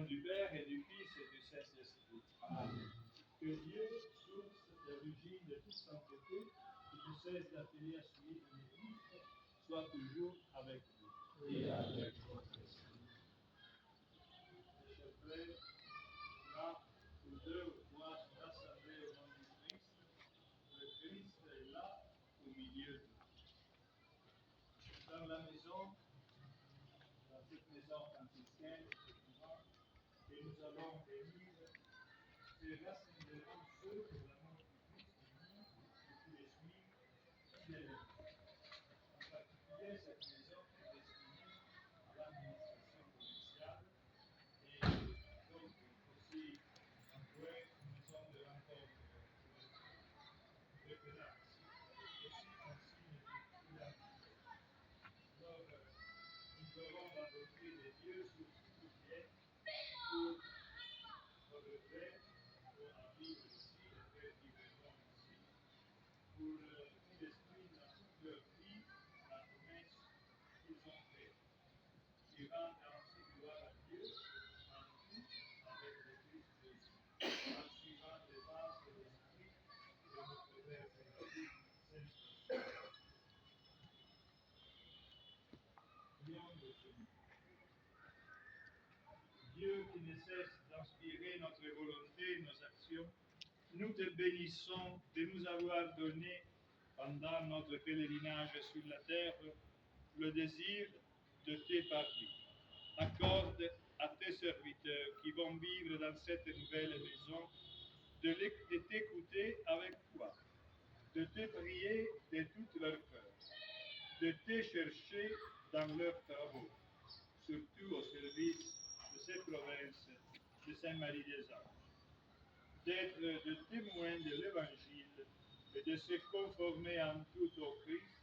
nom du Père et du Fils et du Saint-Esprit. Amen. Que Dieu, source d'origine de toute sainteté, qui ne cesse d'appeler à suivre l'Église, soit toujours avec vous. Et avec votre esprit. Mes chers frères, là où deux ou trois sont rassemblés au nom du Christ, le Christ est là au milieu d'eux. Dans la maison, dans cette maison franciscaine, effectivement, et nous allons bénir ces rassemblements ceux que l'amour du Christ unit et qui les suivent fidèlement. En particulier, cette maison est destinée à l'administration provinciale et donc aussi un peu une maison de rencontre de référence, aussi un signe d'identité. Alors, nous avons la bonté de Dieu sur ce qui vient pour notre frère, pour en vivre ici, les frères qui vivront ici, pour qui l'expriment dans toute leur vie la promesse qu'ils ont faite, qui rendent ainsi gloire à Dieu en tout avec le Christ Jésus, en suivant les bases de l'Esprit de notre Père Céleste, Saint-Esprit. Prions le Seigneur. Dieu qui ne cesse d'inspirer notre volonté, nos actions, nous te bénissons de nous avoir donné, pendant notre pèlerinage sur la terre, le désir de te parler. Accorde à tes serviteurs qui vont vivre dans cette nouvelle maison de t'écouter avec toi, de te prier de tout leur cœur, de te chercher dans leurs travaux, surtout au service de cette province de Sainte-Marie des Anges, d'être de témoins de l'Évangile et de se conformer en tout au Christ,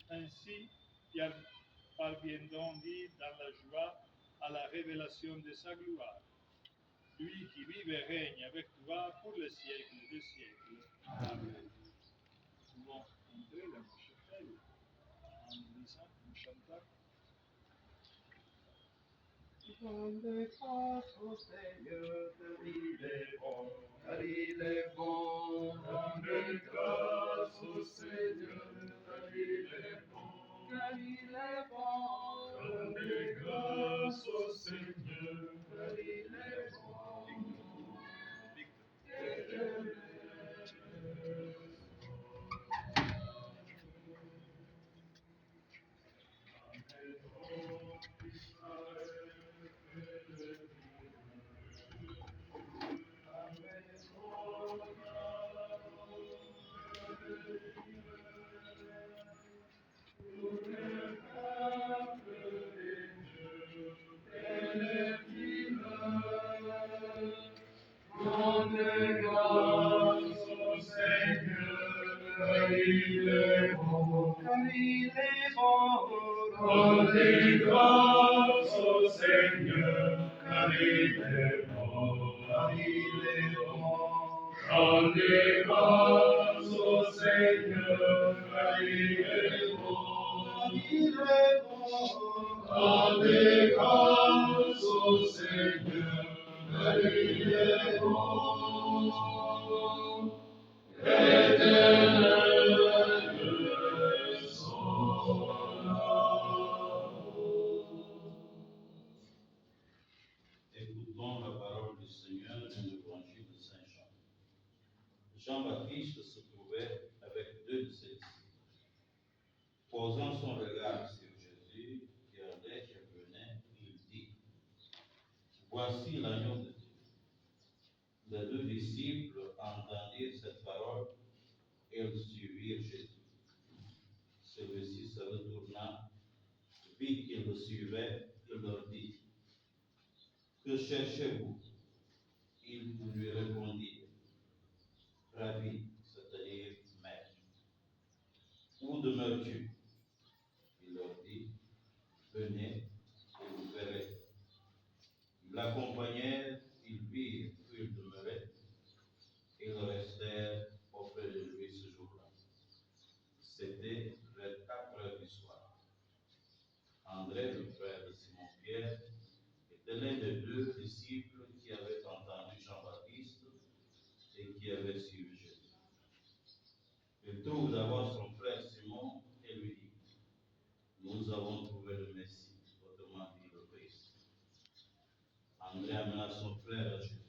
ainsi parviendront-ils dans la joie à la révélation de sa gloire. Lui qui vive et règne avec toi pour les siècles des siècles. Amen. Nous pouvons entrer dans la chapelle en lisant, en chantant. Rendez grâce au Seigneur, car il est bon, car il est bon. Rendez grâce au Seigneur, car il est bon, car il est bon. Rendez grâce au Seigneur, car il est bon. Éternel. Rendez grâce au Seigneur, car il est bon, car il est bon. Rendez grâce au Seigneur, car il est bon, car il est bon. Rendez grâce au Seigneur, car il est bon, car il est bon. Rendez grâce au Seigneur, car il est bon. Éternel son amour. Écoutons la parole du Seigneur dans l'évangile de Saint Jean. Jean-Baptiste se trouvait avec deux de ses disciples. Posant son regard sur Jésus, qui allait et venait, il dit: Voici l'agneau de Dieu. Les deux disciples entendirent cette parole et ils suivirent Jésus. Celui-ci se retourna, vit qu'ils le suivaient, et leur dit: Que cherchez-vous? Ils lui répondirent: Rabbi, c'est-à-dire maître, où demeures-tu? Il leur dit: Venez et vous verrez. Ils l'accompagnèrent, ils virent où il demeurait, et ils restèrent auprès de lui ce jour-là. C'était vers 4 heures du soir. André, le frère de Simon-Pierre, était l'un des deux disciples qui avaient entendu Jean-Baptiste et qui avait suivi Jésus. Il trouve d'abord son frère Simon et lui dit, nous avons trouvé le Messie, autrement dit le Christ. André amena son frère à Jésus.